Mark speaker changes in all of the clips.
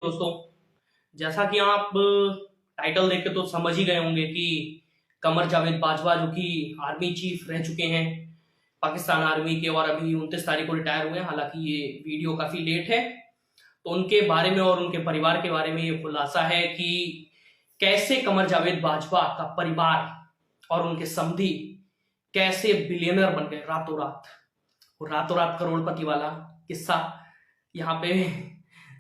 Speaker 1: दोस्तों, जैसा कि आप टाइटल देख के तो समझ ही गए होंगे कि कमर जावेद बाजवा जो कि आर्मी चीफ रह चुके हैं पाकिस्तान आर्मी के और अभी 29 तारीख को रिटायर हुए हैं। हालांकि ये वीडियो काफी लेट है, तो उनके बारे में और उनके परिवार के बारे में ये खुलासा है कि कैसे कमर जावेद बाजवा का परिवार और उनके समधी कैसे बिलियनर बन गए रातों रात। और रातों रात करोड़पति वाला किस्सा यहाँ पे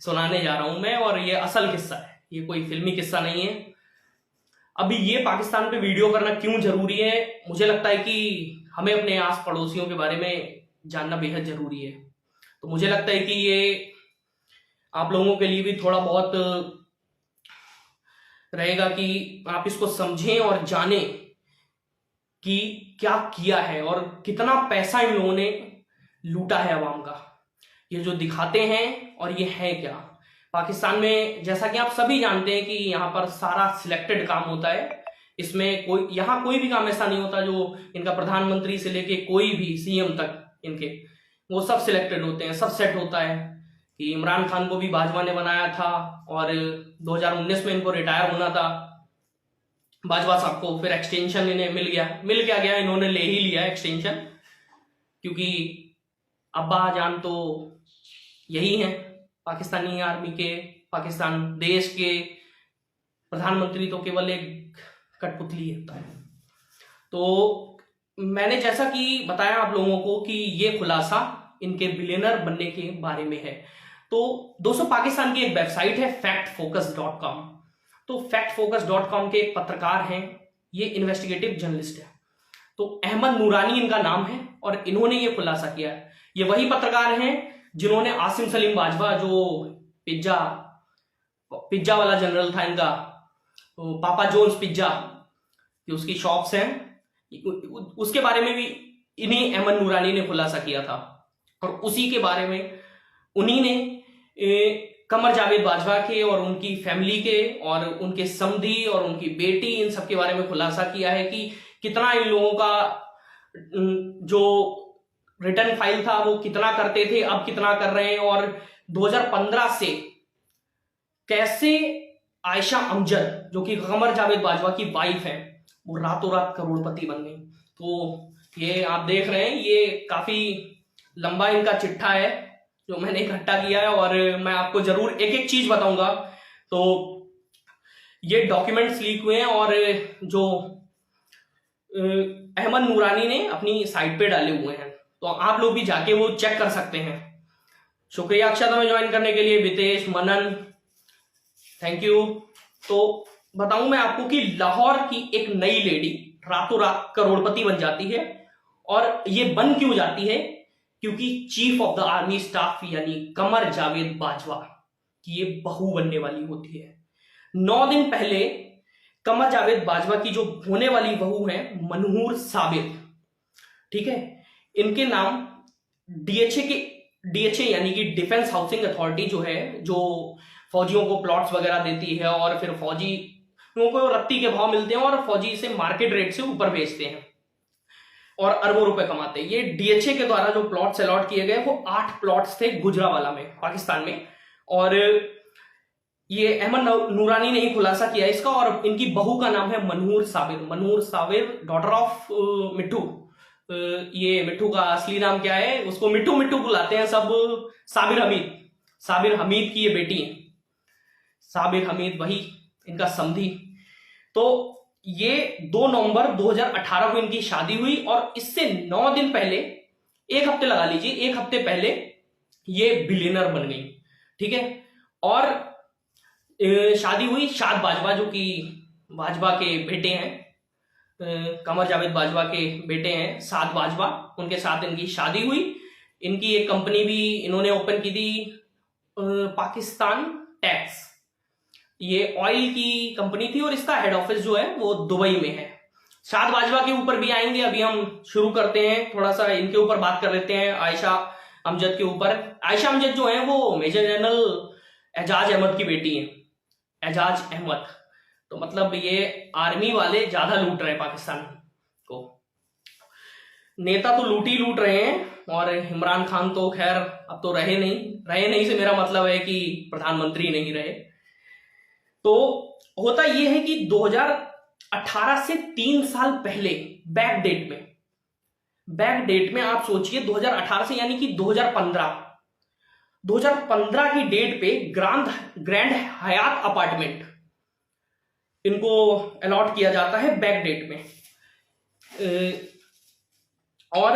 Speaker 1: सुनाने जा रहा हूं मैं, और ये असल किस्सा है, ये कोई फिल्मी किस्सा नहीं है। अभी ये पाकिस्तान पे वीडियो करना क्यों जरूरी है? मुझे लगता है कि हमें अपने आस पड़ोसियों के बारे में जानना बेहद जरूरी है। तो मुझे लगता है कि ये आप लोगों के लिए भी थोड़ा बहुत रहेगा कि आप इसको समझें और जानें कि क्या किया है और कितना पैसा इन लोगों ने लूटा है अवाम का। ये जो दिखाते हैं और ये है क्या। पाकिस्तान में जैसा कि आप सभी जानते हैं कि यहाँ पर सारा सिलेक्टेड काम होता है। इसमें यहाँ कोई भी काम ऐसा नहीं होता जो इनका प्रधानमंत्री से लेके कोई भी सीएम तक इनके वो सब सिलेक्टेड होते हैं, सब सेट होता है। कि इमरान खान को भी बाजवा ने बनाया था और 2019 में इनको रिटायर होना था बाजवा साहब को, फिर एक्सटेंशन इन्हें मिल गया, इन्होंने ले ही लिया एक्सटेंशन, क्योंकि अब्बा जान तो यही है पाकिस्तानी आर्मी के, पाकिस्तान देश के। प्रधानमंत्री तो केवल एक कठपुतली होता है। तो मैंने जैसा कि बताया आप लोगों को कि ये खुलासा इनके बिलियनर बनने के बारे में है। तो दोस्तों, पाकिस्तान की एक वेबसाइट है factfocus.com। तो factfocus.com के एक पत्रकार हैं, ये इन्वेस्टिगेटिव जर्नलिस्ट है। तो अहमद नूरानी इनका नाम है और इन्होंने ये खुलासा किया है। ये वही पत्रकार हैं जिन्होंने आसिम सलीम बाजवा, जो पिज्जा वाला जनरल था इनका, तो पापा जोन्स पिज्जा की उसकी शॉप्स हैं, उसके बारे में भी इन्हीं अहमद नूरानी ने खुलासा किया था। और उसी के बारे में उन्हीं ने कमर जावेद बाजवा के और उनकी फैमिली के और उनके समधी और उनकी बेटी, इन सब के बारे में खुलासा किया है कि कितना इन लोगों का जो रिटर्न फाइल था वो कितना करते थे, अब कितना कर रहे हैं, और 2015 से कैसे आयशा अमजद जो कि कमर जावेद बाजवा की वाइफ है, वो रातों रात करोड़पति बन गई। तो ये आप देख रहे हैं, ये काफी लंबा इनका चिट्ठा है जो मैंने इकट्ठा किया है, और मैं आपको जरूर एक एक चीज बताऊंगा। तो ये डॉक्यूमेंट्स लीक हुए हैं और जो अहमद नूरानी ने अपनी साइट पे डाले हुए हैं, तो आप लोग भी जाके वो चेक कर सकते हैं। शुक्रिया अक्षता में ज्वाइन करने के लिए, वितेश, मनन, थैंक यू। तो बताऊं मैं आपको कि लाहौर की एक नई लेडी रातों रात करोड़पति बन जाती है, और ये बन क्यों जाती है? क्योंकि chief of the army staff यानी कमर जावेद बाजवा की ये बहू बनने वाली होती है। 9 दिन पहले कमर जावेद बाजवा की जो होने वाली बहू है मनहूर साबिर, ठीक है, इनके नाम डीएचए यानी कि डिफेंस हाउसिंग अथॉरिटी जो है, जो फौजियों को प्लॉट्स वगैरह देती है और फिर फौजी लोगों को रत्ती के भाव मिलते हैं और फौजी इसे मार्केट रेट से ऊपर बेचते हैं और अरबों रुपए कमाते हैं। ये डीएचए के द्वारा जो प्लॉट्स अलॉट किए गए वो 8 प्लॉट्स थे गुजरावाला में, पाकिस्तान में। और ये अहमद नूरानी ने ही खुलासा किया इसका, और इनकी बहू का नाम है मनहूर साबिर, डॉटर ऑफ मिट्टू। ये मिट्टू का असली नाम क्या है, उसको मिट्टू मिट्टू बुलाते हैं सब। साबिर हमीद की ये बेटी है, साबिर हमीद वही इनका समधी। तो ये 2 नवंबर 2018 को इनकी शादी हुई, और इससे 9 दिन पहले, एक हफ्ते लगा लीजिए, एक हफ्ते पहले ये बिलियनर बन गई, ठीक है। और शादी हुई शाद बाजवा जो कि बाजवा के बेटे हैं, कमर जावेद बाजवा के बेटे हैं साद बाजवा, उनके साथ इनकी शादी हुई। इनकी एक कंपनी भी इन्होंने ओपन की थी, पाकिस्तान टैक्स, ये ऑयल की कंपनी थी, और इसका हेड ऑफिस जो है वो दुबई में है। शाद बाजवा के ऊपर भी आएंगे, अभी हम शुरू करते हैं, थोड़ा सा इनके ऊपर बात कर लेते हैं, आयशा अमजद के ऊपर। आयशा अमजद जो है वो मेजर जनरल एजाज अहमद की बेटी है, एजाज अहमद। तो मतलब ये आर्मी वाले ज्यादा लूट रहे हैं पाकिस्तान को। नेता तो लूट ही लूट रहे हैं, और इमरान खान तो खैर अब तो रहे नहीं से मेरा मतलब है कि प्रधानमंत्री नहीं रहे। तो होता यह है कि 2018 से 3 साल पहले बैक डेट में आप सोचिए 2018 से यानी कि 2015 की डेट पे ग्रैंड हयात अपार्टमेंट इनको अलॉट किया जाता है बैक डेट में। और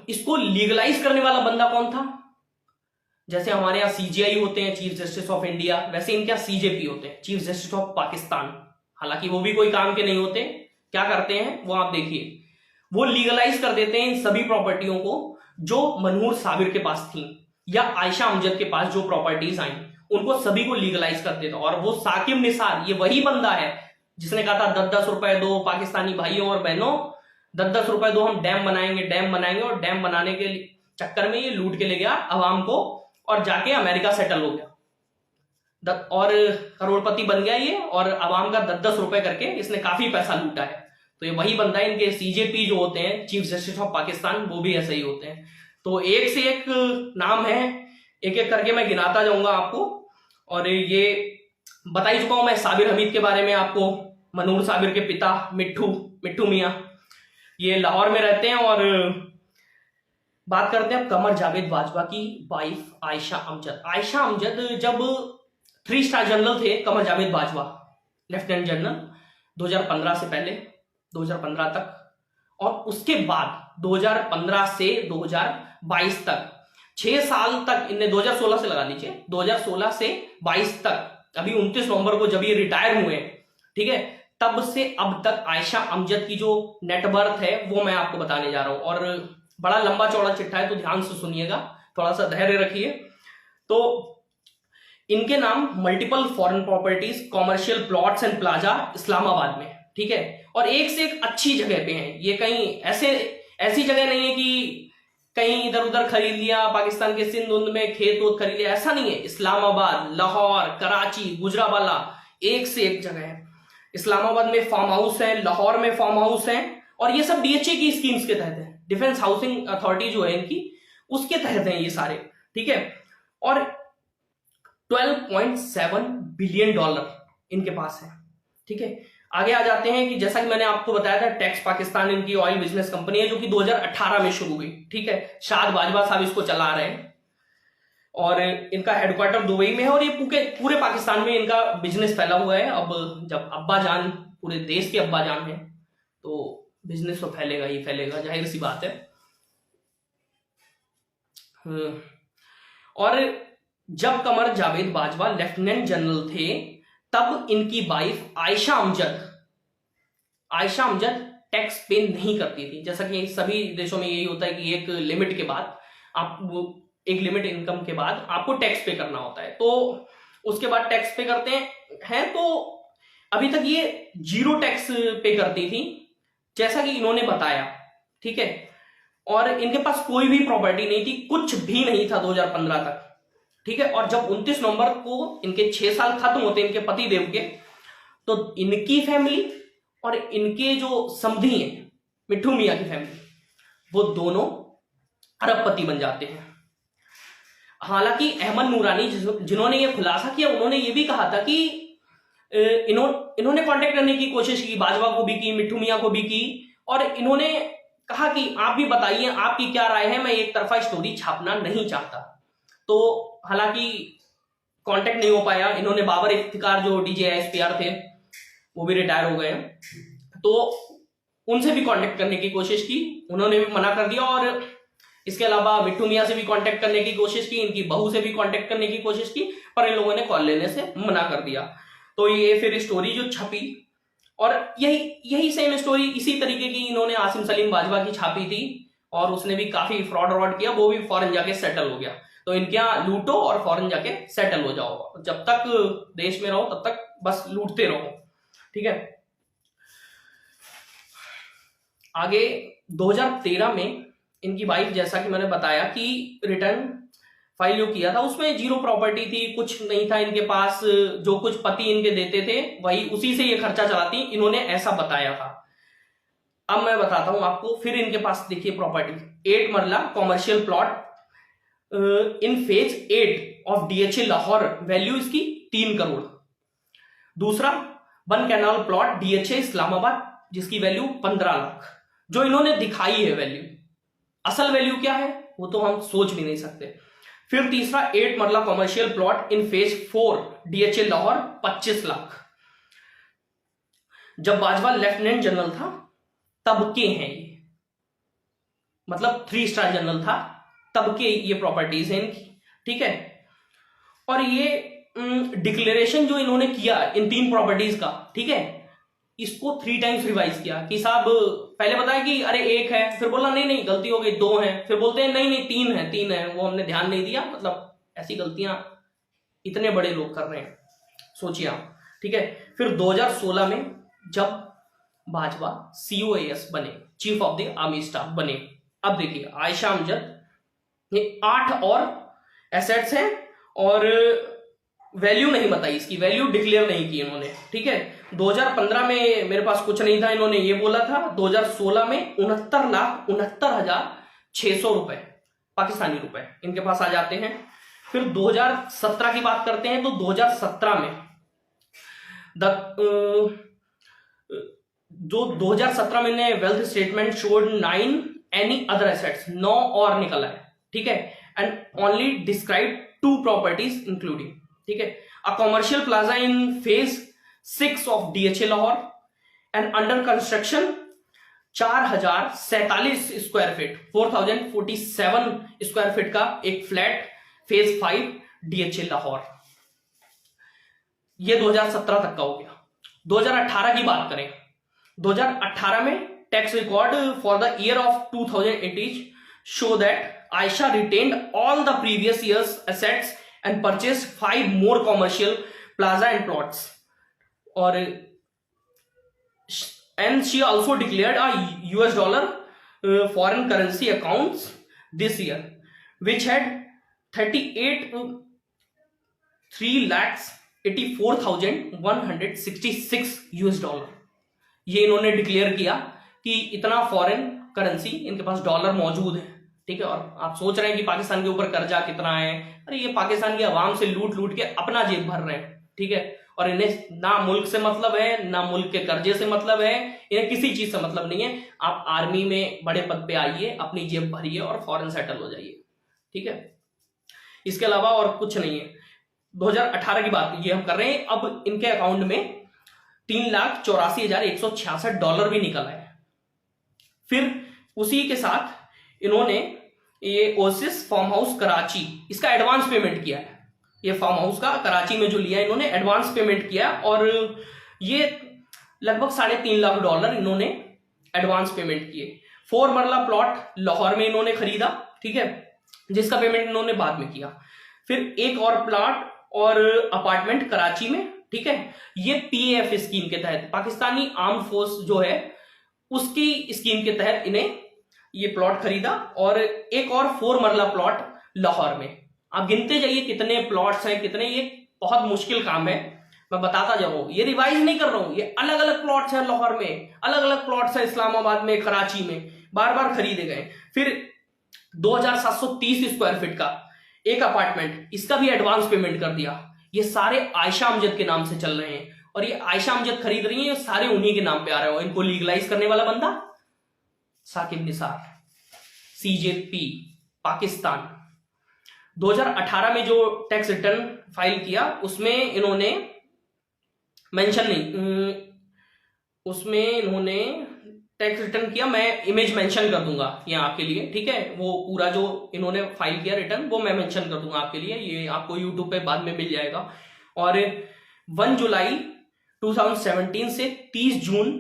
Speaker 1: इसको लीगलाइज करने वाला बंदा कौन था? जैसे हमारे यहाँ सीजीआई होते हैं, चीफ जस्टिस ऑफ इंडिया, वैसे इनके यहाँ सीजेपी होते हैं, चीफ जस्टिस ऑफ पाकिस्तान। हालांकि वो भी कोई काम के नहीं होते, क्या करते हैं वो आप देखिए, वो लीगलाइज कर देते हैं इन सभी प्रॉपर्टियों को जो मनहूर साबिर के पास थी या आयशा अमजद के पास जो प्रॉपर्टीज आई, उनको सभी को लीगलाइज कर देता। और वो साकिब निसार ये वही बंदा है जिसने कहा था 10-10 रुपए दो पाकिस्तानी भाइयों और बहनों, 10-10 रुपए दो, हम डैम बनाएंगे। और डैम बनाने के चक्कर में ये लूट के ले गया अवाम को और जाके अमेरिका सेटल हो गया और करोड़पति बन गया ये, और अवाम का 10-10 रुपए करके इसने काफी पैसा लूटा है। तो ये वही बंदा है। इनके सीजेपी जो होते हैं, चीफ जस्टिस ऑफ पाकिस्तान, वो भी ऐसे ही होते हैं। तो एक से एक नाम है, एक एक करके मैं गिनाता जाऊंगा आपको। और ये बता ही चुका हूं मैं साबिर हमीद के बारे में आपको, मनहूर साबिर के पिता मिट्ठू मियां, ये लाहौर में रहते हैं। और बात करते हैं अब कमर जावेद बाजवा की वाइफ आयशा अमजद जब 3 स्टार जनरल थे कमर जावेद बाजवा, लेफ्टिनेंट जनरल, 2015 से पहले 2015 तक, और उसके बाद 2015 से 2022 तक 6 साल तक इनने, 2016 से लगा लीजिए, 2016 से 22 तक, अभी 29 नवंबर को जब ये रिटायर हुए, ठीक है, तब से अब तक आयशा अमजद की जो नेटवर्थ है वो मैं आपको बताने जा रहा हूं। और बड़ा लंबा चौड़ा चिट्ठा है तो ध्यान से सुनिएगा, थोड़ा सा धैर्य रखिए। तो इनके नाम multiple foreign properties, commercial plots and plaza Islamabad में, ठीक है, और एक से एक अच्छी जगह पे हैं। ये कहीं ऐसी जगह नहीं है कि कहीं इधर उधर खरीद लिया, पाकिस्तान के सिंध उंध में खेत वोत खरीद लिया, ऐसा नहीं है। इस्लामाबाद, लाहौर, कराची, गुजरावाला, एक से एक जगह है। इस्लामाबाद में फार्म हाउस है, लाहौर में फार्म हाउस है, और ये सब डीएचए की स्कीम्स के तहत है, डिफेंस हाउसिंग अथॉरिटी जो है इनकी, उसके तहत है ये सारे, ठीक है। और $12.7 बिलियन इनके पास है, ठीक है। आगे आ जाते हैं कि जैसा कि मैंने आपको बताया था, टैक्स पाकिस्तान इनकी ऑयल बिजनेस कंपनी है जो कि 2018 में शुरू हुई, ठीक है। शाद बाजवा साहब इसको चला रहे हैं और इनका हेडक्वार्टर दुबई में है, और ये पूरे पाकिस्तान में इनका बिजनेस फैला हुआ है। अब जब अब्बा जान पूरे देश के अब्बा जान है तो बिजनेस तो फैलेगा ही फैलेगा, जाहिर सी बात है। और जब कमर जावेद बाजवा लेफ्टिनेंट जनरल थे तब इनकी वाइफ आयशा अमजद टैक्स पे नहीं करती थी। जैसा कि सभी देशों में यही होता है कि एक लिमिट के बाद एक लिमिट इनकम के बाद आपको टैक्स पे करना होता है, तो उसके बाद टैक्स पे करते हैं। तो अभी तक ये 0 टैक्स पे करती थी, जैसा कि इन्होंने बताया, ठीक है। और इनके पास कोई भी प्रॉपर्टी नहीं थी, कुछ भी नहीं था 2015 तक, ठीक है। और जब 29 नवंबर को इनके 6 साल खत्म होते इनके पति देव के, तो इनकी फैमिली और इनके जो समधी हैं मिट्ठू मियां की फैमिली, वो दोनों अरबपति बन जाते हैं। हालांकि अहमद नूरानी जिन्होंने ये खुलासा किया, उन्होंने ये भी कहा था कि इन्होंने कांटेक्ट करने की कोशिश की, बाजवा को भी की, मिट्ठू मियां को भी की, और इन्होंने कहा कि आप भी बताइए आपकी क्या राय है, मैं एक तरफा स्टोरी छापना नहीं चाहता। तो हालांकि कांटेक्ट नहीं हो पाया। इन्होंने बाबर इफ्तिकार जो DGISPR थे वो भी रिटायर हो गए, तो उनसे भी कांटेक्ट करने की कोशिश की, उन्होंने भी मना कर दिया। और इसके अलावा मिट्ठू मियां से भी कांटेक्ट करने की कोशिश की, इनकी बहू से भी कांटेक्ट करने की कोशिश की, पर इन लोगों ने कॉल लेने से मना कर दिया। तो ये फिर स्टोरी जो छपी, और यही सेम स्टोरी इसी तरीके की इन्होंने आसिम सलीम बाजवा की छापी थी, और उसने भी काफी फ्रॉड किया, वो भी फॉरेन जाके सेटल हो गया। तो इनके यहाँ लूटो और फॉरेन जाके सेटल हो जाओ, जब तक देश में रहो तब तक बस लूटते रहो, ठीक है। आगे 2013 में इनकी वाइफ, जैसा कि मैंने बताया कि रिटर्न फाइल जो किया था उसमें 0 प्रॉपर्टी थी, कुछ नहीं था इनके पास, जो कुछ पति इनके देते थे वही उसी से ये खर्चा चलाती, इन्होंने ऐसा बताया था। अब मैं बताता हूं आपको, फिर इनके पास देखिए प्रॉपर्टी, 8 मरला commercial plot in phase 8 of DHA Lahore, value इसकी 3 करोड़। दूसरा 1 कैनाल प्लॉट डीएचए इस्लामाबाद, जिसकी वैल्यू 15 लाख, जो इन्होंने दिखाई है वैल्यू। असल वैल्यू क्या है वो तो हम सोच भी नहीं सकते। फिर तीसरा 8 मरला commercial plot in phase 4 DHA Lahore, 25 lakh. जब बाजवा लेफ्टिनेंट जनरल था तब के हैं ये, मतलब 3 स्टार जनरल था तब के ये प्रॉपर्टीज हैं इनकी, ठीक है। और ये डिक्लेरेशन जो इन्होंने किया इन 3 प्रॉपर्टीज का, ठीक है, इसको 3 टाइम्स रिवाइज किया कि साहब पहले बताया कि अरे 1 है, फिर बोला नहीं नहीं गलती हो गई 2 है, फिर बोलते हैं नहीं नहीं 3 है, वो हमने ध्यान नहीं दिया। मतलब ऐसी गलतियां इतने बड़े लोग कर रहे हैं, सोचिए आप, ठीक है। फिर 2016 में जब बाजवा COAS बने, chief of the army staff बने, अब देखिए आयशा अमजद, ये 8 और एसेट्स हैं और वैल्यू नहीं बताई, इसकी वैल्यू डिक्लेयर नहीं की इन्होंने, ठीक है। 2015 में मेरे पास कुछ नहीं था, इन्होंने ये बोला था। 2016 में 69,69,600 रुपए पाकिस्तानी रुपए इनके पास आ जाते हैं। फिर 2017 की बात करते हैं तो 2017 में जो 2017 में wealth statement showed 9 any other assets, 9 और निकला है, ठीक है, and only describe 2 properties including, ठीक है, अ commercial plaza in phase 6 of DHA Lahore and under construction 4047 square feet, 4047 square feet का एक फ्लैट फेज 5 डीएचए लाहौर। ये 2017 तक का हो गया। 2018 की बात करें, 2018 में tax record for the year of 2018 show that Aisha retained all the previous years assets and purchased 5 more commercial plaza and plots. Or and she also declared a US dollar foreign currency accounts this year, which had 3,84,166 US dollar. ये इन्होंने declare किया कि इतना foreign currency इनके पास dollar मौजूद है, ठीक है। और आप सोच रहे हैं कि पाकिस्तान के ऊपर कर्जा कितना है, अरे ये पाकिस्तान की आवाम से लूट लूट के अपना जेब भर रहे हैं, ठीक है। और इन्हें ना मुल्क से मतलब है, ना मुल्क के कर्जे से मतलब है, इन्हें किसी चीज से मतलब नहीं है। आप आर्मी में बड़े पद पे आइए, अपनी जेब भरिए और फॉरेन सेटल हो जाइए, ठीक है। इसके अलावा और कुछ नहीं है। 2018 की बात ये हम कर रहे हैं। अब इनके अकाउंट में 3,84,166 डॉलर भी निकल आए। फिर उसी के साथ इन्होंने ये ओसिस फार्म हाउस कराची, इसका एडवांस पेमेंट किया है। ये फार्म हाउस का कराची में जो लिया इन्होंने एडवांस पेमेंट किया, और ये लगभग 3.5 लाख डॉलर इन्होंने एडवांस पेमेंट किए। 4 मरला प्लॉट लाहौर में इन्होंने खरीदा, ठीक है, जिसका पेमेंट इन्होंने बाद में किया। फिर एक और प्लॉट और अपार्टमेंट कराची में, ठीक है। ये PAF स्कीम के तहत, पाकिस्तानी आर्म फोर्स जो है उसकी स्कीम के तहत इन्हें ये प्लॉट खरीदा, और एक और 4 मरला प्लॉट लाहौर में। आप गिनते जाइए कितने प्लॉट्स हैं, कितने, ये बहुत मुश्किल काम है, मैं बताता जा रहा हूं, ये रिवाइज नहीं कर रहा हूं। ये अलग अलग प्लॉट्स हैं लाहौर में, अलग अलग प्लॉट्स हैं इस्लामाबाद में, कराची में, बार बार खरीदे गए। फिर 2,730 स्क्वायर फीट का एक अपार्टमेंट, इसका भी एडवांस पेमेंट कर दिया। ये सारे आयशा अमजद के नाम से चल रहे हैं, और ये आयशा अमजद खरीद रही है, सारे उन्हीं के नाम पे आ रहे हो। इनको लीगलाइज करने वाला बंदा साकिब निसार, CJP पाकिस्तान। 2018 में जो टैक्स रिटर्न फाइल किया उसमें इन्होंने मेंशन नहीं, उसमें इन्होंने टैक्स रिटर्न किया, मैं इमेज मेंशन कर दूंगा यहाँ आपके लिए, ठीक है। वो पूरा जो इन्होंने फाइल किया रिटर्न वो मैं मेंशन कर दूंगा आपके लिए, ये आपको यूट्यूब पे बाद में मिल जाएगा। और 1 जुलाई 2017 से 30 जून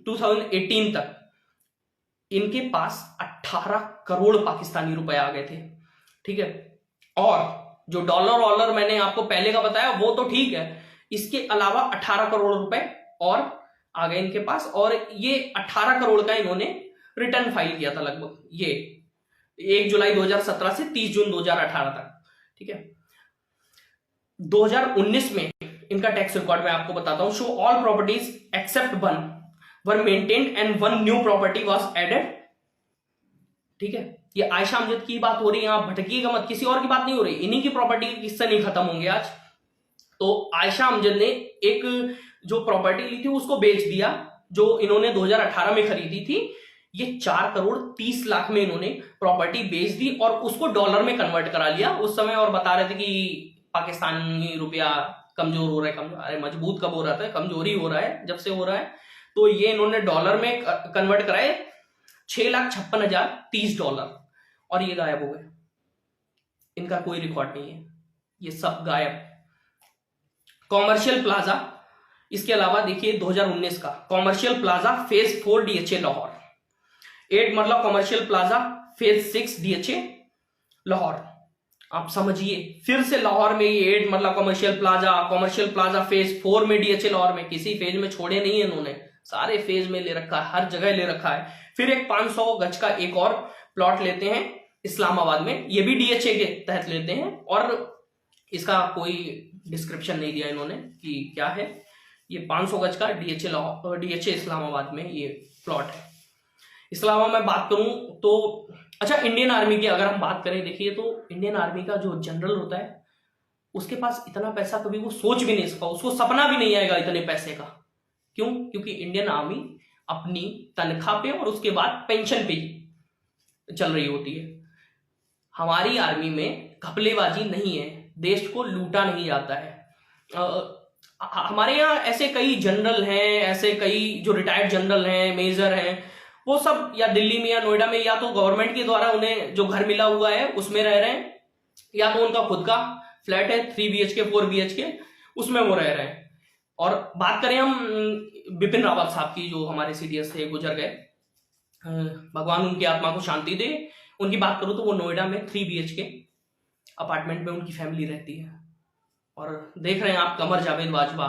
Speaker 1: 2018 तक इनके पास 18 करोड़ पाकिस्तानी रुपए आ गए थे, ठीक है। और जो डॉलर मैंने आपको पहले का बताया वो तो ठीक है, इसके अलावा 18 करोड़ रुपए और आ गए इनके पास, और ये 18 करोड़ का इन्होंने रिटर्न फाइल किया था लगभग, ये 1 जुलाई 2017 से 30 जून 2018 तक, ठीक है। 2019 में इनका टैक्स रिकॉर्ड मैं आपको बताता हूं। Show all properties except 1 were maintained and one new property was added. ठीक है, ये आयशा अमजद की बात हो रही है, आप भटकिएगा मत, किसी और की बात नहीं हो रही, इन्हीं की प्रॉपर्टी के किस्से नहीं खत्म होंगे आज। तो आयशा अमजद ने एक जो प्रॉपर्टी ली थी उसको बेच दिया, जो इन्होंने 2018 में खरीदी थी। ये 4,30,00,000 में इन्होंने प्रॉपर्टी बेच दी और उसको डॉलर में कन्वर्ट करा लिया उस समय। और बता रहे थे कि पाकिस्तानी रुपया कमजोर हो रहा है, कमजोर, अरे मजबूत कब हो रहा था, कमजोरी हो रहा है जब से हो रहा है। तो ये इन्होंने डॉलर में कन्वर्ट कराए, $6,56,030, और ये गायब हो गए, इनका कोई रिकॉर्ड नहीं है, ये सब गायब। कॉमर्शियल प्लाजा, इसके अलावा देखिए 2019 का commercial plaza phase 4 DHA Lahore, 8 मरला commercial plaza phase 6 DHA Lahore. आप समझिए, फिर से लाहौर में ये 8 मरला कॉमर्शियल प्लाजा फेज 4 में DHA लाहौर में, किसी फेज में छोड़े नहीं है इन्होंने, सारे फेज में ले रखा है, हर जगह ले रखा है। फिर एक 500 गज का एक और प्लॉट लेते हैं इस्लामाबाद में, ये भी DHA के तहत लेते हैं, और इसका कोई डिस्क्रिप्शन नहीं दिया इन्होंने कि क्या है। ये 500 गज का DHA इस्लामाबाद में ये प्लॉट है। इस्लामाबाद में बात करूं तो अच्छा, इंडियन आर्मी की अगर हम बात करें, देखिए तो इंडियन आर्मी का जो जनरल होता है उसके पास इतना पैसा कभी वो सोच भी नहीं सकता, उसको सपना भी नहीं आएगा इतने पैसे का। क्यों? क्योंकि इंडियन आर्मी अपनी तनख्वाह पे और उसके बाद पेंशन पे चल रही होती है। हमारी आर्मी में घपलेबाजी नहीं है, देश को लूटा नहीं जाता है। हमारे यहाँ ऐसे कई जनरल हैं, ऐसे कई जो रिटायर्ड जनरल हैं, मेजर हैं, वो सब या दिल्ली में या नोएडा में या तो गवर्नमेंट के द्वारा उन्हें जो घर मिला हुआ है उसमें रह रहे हैं, या तो उनका खुद का फ्लैट है 3 BHK 4 BHK, उसमें वो रह रहे हैं। और बात करें हम बिपिन रावत साहब की, जो हमारे CDS थे, गुजर गए, भगवान उनकी आत्मा को शांति दे, उनकी बात करूं तो वो नोएडा में 3 BHK अपार्टमेंट में उनकी फैमिली रहती है। और देख रहे हैं आप कमर जावेद बाजवा,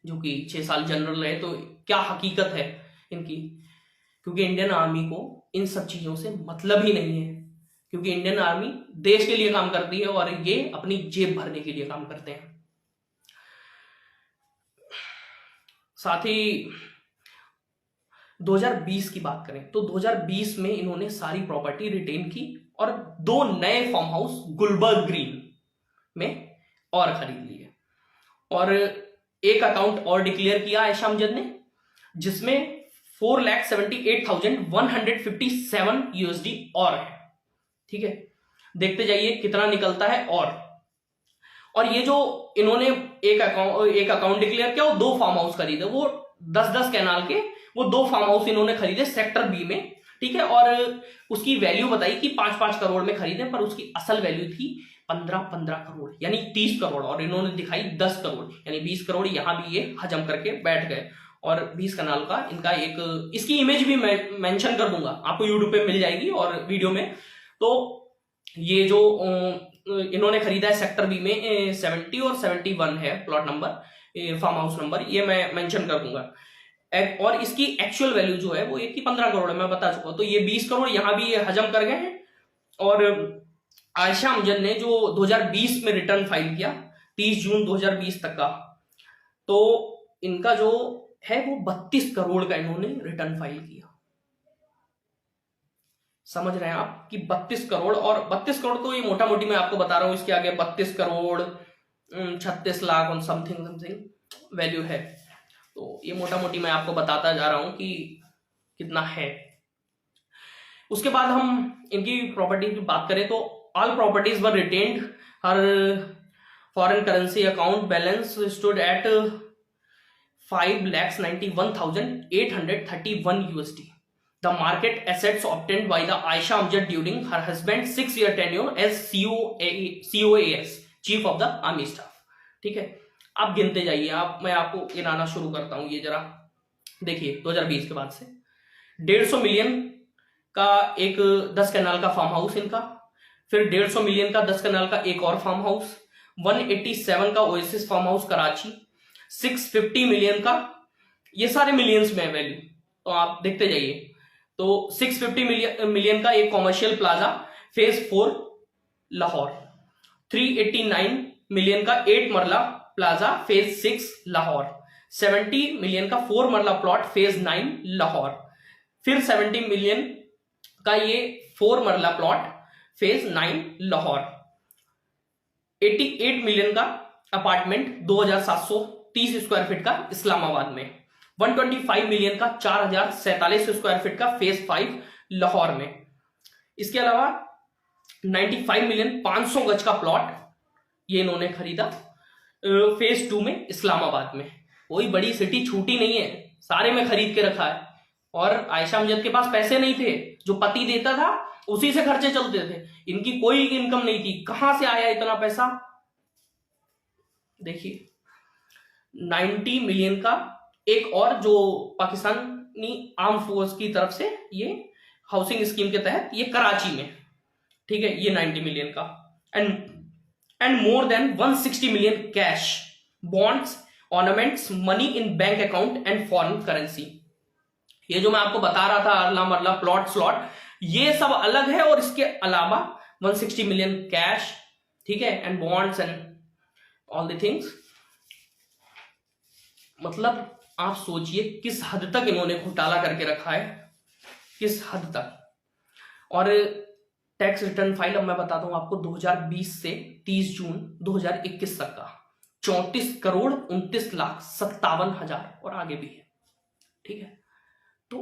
Speaker 1: जो कि 6 साल जनरल रहे, तो क्या हकीकत है इनकी। क्योंकि इंडियन आर्मी को इन सब चीजों से मतलब ही नहीं है, क्योंकि इंडियन आर्मी देश के लिए काम करती है और ये अपनी जेब भरने के लिए काम करते हैं। साथ ही 2020 की बात करें तो 2020 में इन्होंने सारी प्रॉपर्टी रिटेन की और 2 नए फार्म हाउस गुलबर्ग ग्रीन में और खरीद लिए, और एक अकाउंट और डिक्लेयर किया आयशा अमजद ने, जिसमें $4,78,157 USD और है। ठीक है, देखते जाइए कितना निकलता है। और ये जो इन्होंने एक अकाउंट डिक्लेयर किया, वो 2 फार्म हाउस खरीदे, वो 10-10 कैनाल के वो 2 फार्म हाउस इन्होंने खरीदे सेक्टर B में। ठीक है, और उसकी वैल्यू बताई कि 5-5 करोड़ में खरीदे, पर उसकी असल वैल्यू थी 15-15 करोड़, यानी 30 करोड़, और इन्होंने दिखाई 10 करोड़, यानी 20 करोड़। यहां भी ये हजम करके बैठ गए। और 20 कनाल का इनका एक, इसकी इमेज भी मैं मेंशन कर दूंगा, आपको यूट्यूब पे मिल जाएगी और वीडियो में। तो ये जो इन्होंने खरीदा है सेक्टर B में 70 और 71 है plot number, farm house number, ये मैं मेंशन कर दूंगा। और इसकी एक्चुअल वैल्यू जो है वो 15 करोड़ है, मैं बता चुका हूं। तो ये 20 करोड़ यहां भी ये हजम कर गए हैं। और आयशा अमजद ने जो 2020 में रिटर्न फाइल किया 30 जून 2020 तक का, तो इनका जो है वो 32 करोड़ का इन्होंने रिटर्न फाइल किया। समझ रहे हैं आप कि 32 करोड़, और 32 करोड़ तो ये मोटा मोटी मैं आपको बता रहा हूं, इसके आगे 32 करोड़ 36 लाख और समथिंग वैल्यू है। तो ये मोटा मोटी मैं आपको बताता जा रहा हूं कि कितना है। उसके बाद हम इनकी प्रॉपर्टी की बात करें तो all properties were retained, her foreign currency account balance stood at 5,91,831 USD. The market assets obtained by the Aisha Amjad during her husband's 6-year tenure as COAS, Chief of the Army Staff. ठीक है, आप गिनते जाइए, मैं आपको गिनाना शुरू करता हूं। ये जरा देखिए 2020 के बाद से 150 मिलियन का एक 10 कैनाल का फार्म हाउस इनका, फिर 150 मिलियन का 10 कैनाल का एक और फार्म हाउस, 187 का oasis farm house Karachi, 650 million का, ये सारे मिलियंस में है वैल्यू, तो आप देखते जाइए। तो 650 मिलियन का एक commercial plaza phase 4 Lahore, 389 million का 8 मरला प्लाजा फेज 6 लाहौर, 70 मिलियन का 4 मरला प्लॉट फेज 9 लाहौर, फिर 70 मिलियन का ये 4 मरला प्लॉट फेज 9 लाहौर, 88 मिलियन का अपार्टमेंट 2730 स्क्वायर फीट का इस्लामाबाद में, 125 मिलियन का 4047 स्क्वायर फीट का फेज 5 लाहौर में। इसके अलावा 95 मिलियन 500 गज का प्लॉट ये इन्होंने खरीदा फेज 2 में इस्लामाबाद में। कोई बड़ी सिटी छूटी नहीं है, सारे में खरीद के रखा है। और आयशा अमजद के पास पैसे नहीं थे, जो पति देता था उसी से खर्चे चलते थे, इनकी कोई इनकम नहीं थी। कहां से आया इतना पैसा? देखिए 90 मिलियन का एक और जो पाकिस्तानी आर्म फोर्स की तरफ से ये हाउसिंग स्कीम के तहत ये कराची में, ठीक है, ये 90 मिलियन का, and more than 160 million cash, bonds, ornaments, money in bank account and foreign currency. ये जो मैं आपको बता रहा था अरला मरला प्लॉट स्लॉट, ये सब अलग है, और इसके अलावा 160 मिलियन कैश, ठीक है, and bonds and all the things. मतलब आप सोचिए किस हद तक इन्होंने घोटाला करके रखा है, किस हद तक। और टैक्स रिटर्न फाइल अब मैं बताता हूं आपको 2020 से 30 जून 2021 तक का 34,29,57,000 और आगे भी है, ठीक है। तो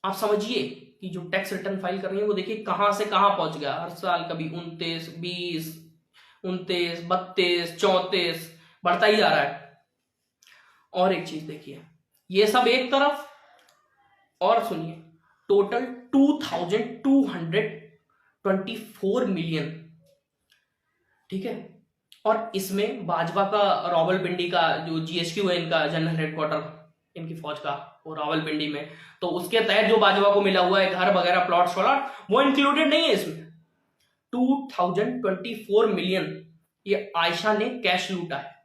Speaker 1: आप समझिए कि जो टैक्स रिटर्न फाइल कर रही है वो देखिए कहां से कहां पहुंच गया। हर साल कभी 29, 20, 29, 32, 34 बढ़ता ही जा रहा है। और एक चीज देखिए, ये सब एक तरफ, और सुनिए टोटल 2,224 मिलियन, ठीक है। और इसमें भाजपा का रावलपिंडी का जो जीएचक्यू है, इनका जनरल हेडक्वार्टर इनकी फौज का, वो रावलपिंडी में, तो उसके तहत जो भाजपा को मिला हुआ है घर वगैरह प्लॉट स्लॉट, वो इंक्लूडेड नहीं है इसमें। 2024 मिलियन ये आयशा ने कैश लूटा है,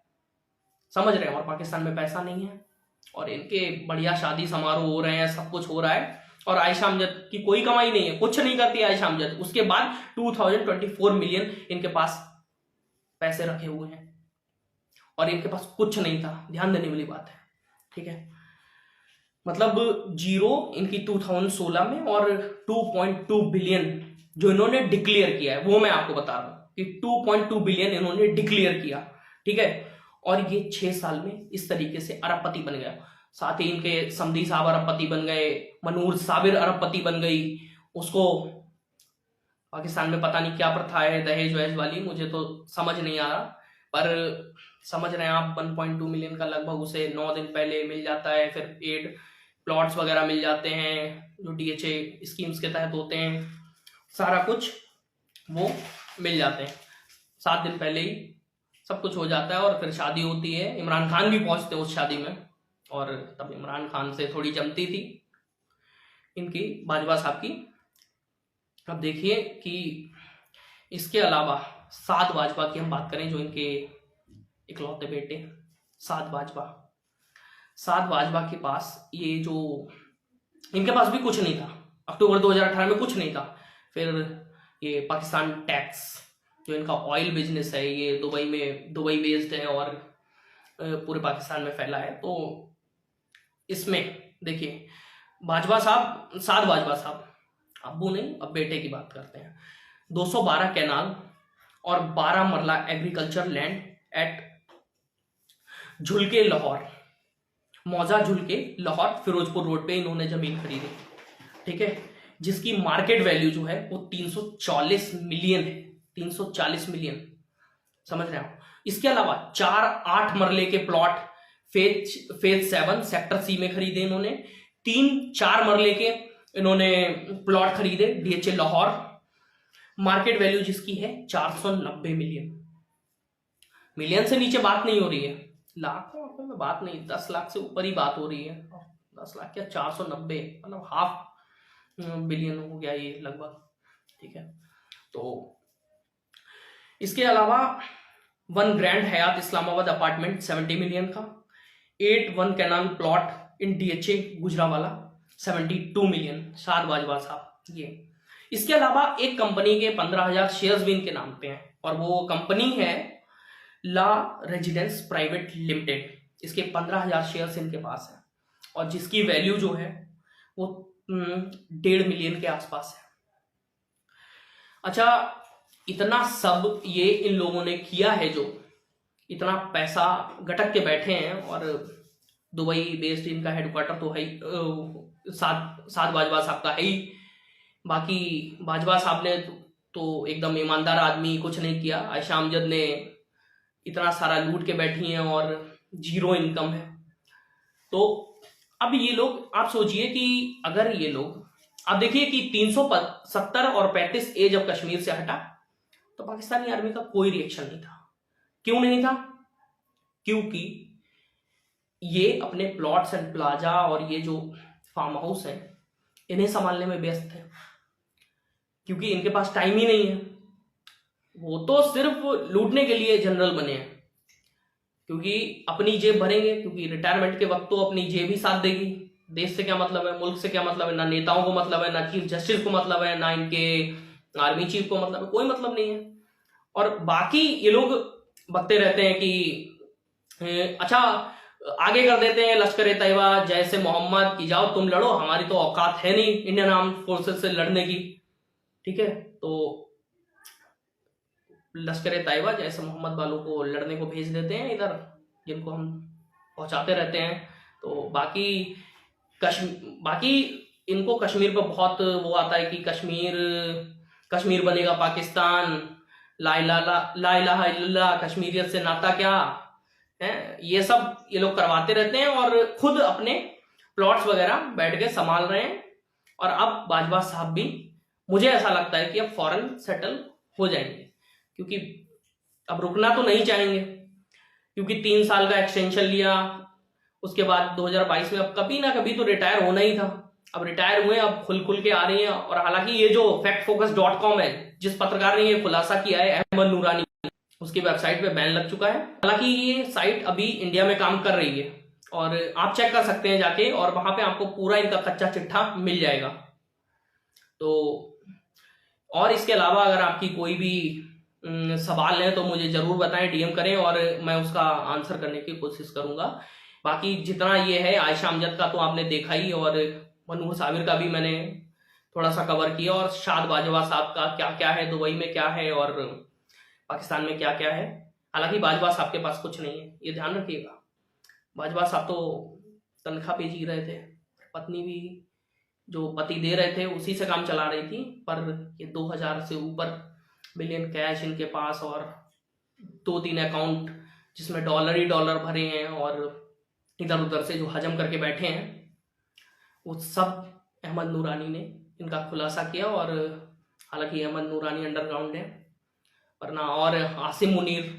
Speaker 1: समझ रहे हैं। और पाकिस्तान में पैसा नहीं है, और इनके बढ़िया शादी समारोह हो रहे हैं, सब कुछ हो रहा है, और आयशा अमजद की कोई कमाई नहीं है, कुछ नहीं करती आयशा अमजद। उसके बाद 2024 मिलियन इनके पास पैसे रखे हुए हैं, और इनके पास कुछ नहीं था। ध्यान देने वाली बात है, ठीक है। मतलब जीरो इनकी 2016 में, और 2.2 बिलियन जो इन्होंने डिक्लेयर किया है, वो मैं आपको बता रहा हूं कि 2.2 बिलियन इन्होंने डिक्लेयर किया, ठीक है। और ये 6 साल में इस तरीके से अरबपति बन गया। साथ ही इनके समधी साहब अरबपति बन गए, मनूर साबिर अरबपति बन गई। उसको पाकिस्तान में पता नहीं क्या प्रथा है दहेज वहेज वाली, मुझे तो समझ नहीं आ रहा, पर समझ रहे हैं आप 1.2 मिलियन का लगभग उसे 9 दिन पहले मिल जाता है। फिर पेड प्लॉट्स वगैरह मिल जाते हैं जो डीएचए स्कीम्स के तहत होते हैं, सारा कुछ वो मिल जाते हैं। 7 दिन पहले ही सब कुछ हो जाता है, और फिर शादी होती है। इमरान खान भी पहुंचते हैं उस शादी में, और तब इमरान खान से थोड़ी जमती थी इनकी बाजवा साहब की। अब देखिए कि इसके अलावा साद बाजवा की हम बात करें, जो इनके इकलौते बेटे साद बाजवा के पास ये जो इनके पास भी कुछ नहीं था। अक्टूबर 2018 में कुछ नहीं था। फिर ये पाकिस्तान टैक्स, जो इनका ऑयल बिजनेस है, ये दुबई बेस्ड है और पूरे पाकिस्तान में फैला है। तो इसमें देखिए साद बाजवा साहब, अब्बू नहीं अब बेटे की बात करते हैं, 212 कैनाल और 12 मरला एग्रीकल्चर लैंड एट झुलके लाहौर, मौजा झुलके लाहौर फिरोजपुर रोड पे इन्होंने जमीन खरीदी, ठीक है, जिसकी मार्केट वैल्यू जो है वो 340 मिलियन है। 340 मिलियन, समझ रहे हो। इसके अलावा 4-8 मरले के प्लॉट फेज 7 सेक्टर सी में खरीदे इन्होंने। 3-4 मरले के इन्होंने प्लॉट खरीदे डीएचए लाहौर, मार्केट वैल्यू जिसकी है 490 मिलियन। मिलियन से नीचे बात नहीं हो रही है, लाखों में बात नहीं, 10 लाख से ऊपर ही बात हो रही है। 10 लाख क्या 490, मतलब हाफ बिलियन हो गया ये लगभग, ठीक है। तो इसके अलावा 1 Grand Hyatt Islamabad apartment 70 million का, 8 1 canal plot in DHA Gujranwala 72 million, Saad Bajwa sahab ये। इसके अलावा एक कंपनी के 15,000 शेयर्स भी इनके नाम पे हैं, और वो कंपनी है ला रेजिडेंस प्राइवेट लिमिटेड। इसके 15,000 शेयर्स इनके पास है और जिसकी वैल्यू जो है वो 1.5 मिलियन के आसपास है। अच्छा, इतना सब ये इन लोगों ने किया है, जो इतना पैसा गटक के बैठे हैं, और दुबई बेस्ड इनका हेडक्वार्टर तो है ही, साद बाजवा साहब का है ही। बाकी बाजवा साहब ने तो एकदम ईमानदार आदमी, कुछ नहीं किया। आयशा अमजद ने इतना सारा लूट के बैठी हैं और जीरो इनकम है। तो अब ये लोग, आप सोचिए कि अगर ये लोग, आप देखिए कि 370 और 35 ए जब कश्मीर से हटा तो पाकिस्तानी आर्मी का कोई रिएक्शन नहीं था। क्यों नहीं था? क्योंकि ये अपने प्लॉट्स एंड प्लाजा और ये जो फार्म हाउस है इन्हें संभालने में व्यस्त है, क्योंकि इनके पास टाइम ही नहीं है। वो तो सिर्फ लूटने के लिए जनरल बने हैं, क्योंकि अपनी जेब भरेंगे, क्योंकि रिटायरमेंट के वक्त तो अपनी जेब ही साथ देगी। देश से क्या मतलब है, मुल्क से क्या मतलब है, ना नेताओं को मतलब है, ना चीफ जस्टिस को मतलब है, ना इनके आर्मी चीफ को मतलब है, कोई मतलब नहीं है। और बाकी ये लोग बकते रहते हैं कि अच्छा, आगे कर देते हैं लश्कर ए तैयबा जैसे मोहम्मद की जाओ तुम लड़ो, हमारी तो औकात है नहीं इंडियन आर्म फोर्सेस से लड़ने की। ठीक है, तो लश्कर ए तैयबा जैसे मोहम्मद वालों को लड़ने को भेज देते हैं इधर, जिनको हम पहुंचाते रहते हैं। तो बाकी इनको कश्मीर पर बहुत वो आता है कि कश्मीर बनेगा पाकिस्तान, ला इलाहा इल्लल्लाह, कश्मीरियत से नाता क्या है, ये सब ये लोग करवाते रहते हैं और खुद अपने प्लॉट्स वगैरह बैठ के संभाल रहे हैं। और अब बाजवा साहब भी, मुझे ऐसा लगता है कि अब फॉरेन सेटल हो जाएंगे, क्योंकि अब रुकना तो नहीं चाहेंगे, क्योंकि 3 साल का एक्सटेंशन लिया, उसके बाद 2022 में अब कभी ना कभी तो रिटायर होना ही था। अब रिटायर हुए, अब खुल के आ रही हैं। और हालांकि ये जो factfocus.com है, जिस पत्रकार ने ये खुलासा किया है, अहमद नूरानी, उसकी वेबसाइट पे बैन लग चुका है। हालांकि ये साइट अभी इंडिया में काम कर रही है और आप चेक कर सकते हैं जाके, और वहां पे आपको पूरा इनका कच्चा चिट्ठा मिल जाएगा। तो और इसके अलावा अगर आपकी कोई भी सवाल है तो मुझे जरूर बताएं, डीएम करें और मैं उसका आंसर करने की कोशिश करूंगा। बाकी जितना ये है, आयशा अमजद का तो आपने देखा ही, और मनूर साबिर का भी मैंने थोड़ा सा कवर किया, और शाद बाजवा साहब का क्या क्या है, दुबई में क्या है और पाकिस्तान में क्या क्या है। हालांकि बाजवा साहब के पास कुछ नहीं है, ये ध्यान रखिएगा। बाजवा साहब तो तनख्वाह पे जी रहे थे, पत्नी भी जो पति दे रहे थे उसी से काम चला रही थी, पर ये 2000 से ऊपर बिलियन कैश इनके पास, और 2-3 अकाउंट जिसमें डॉलर ही डॉलर भरे हैं, और इधर उधर से जो हजम करके बैठे हैं, वो सब अहमद नूरानी ने इनका खुलासा किया। और हालांकि अहमद नूरानी अंडरग्राउंड है, वरना और आसिम मुनीर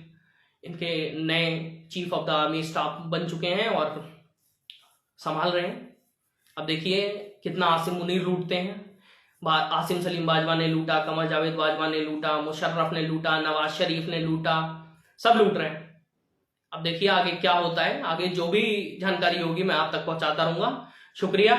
Speaker 1: इनके नए chief of the army staff बन चुके हैं और संभाल रहे हैं। अब देखिए कितना आसिम मुनीर लूटते हैं। आसिम सलीम बाजवा ने लूटा, कमर जावेद बाजवा ने लूटा, मुशर्रफ ने लूटा, नवाज शरीफ ने लूटा, सब लूट रहे हैं। अब देखिए आगे क्या होता है, आगे जो भी जानकारी होगी मैं आप तक पहुंचाता रहूंगा। शुक्रिया।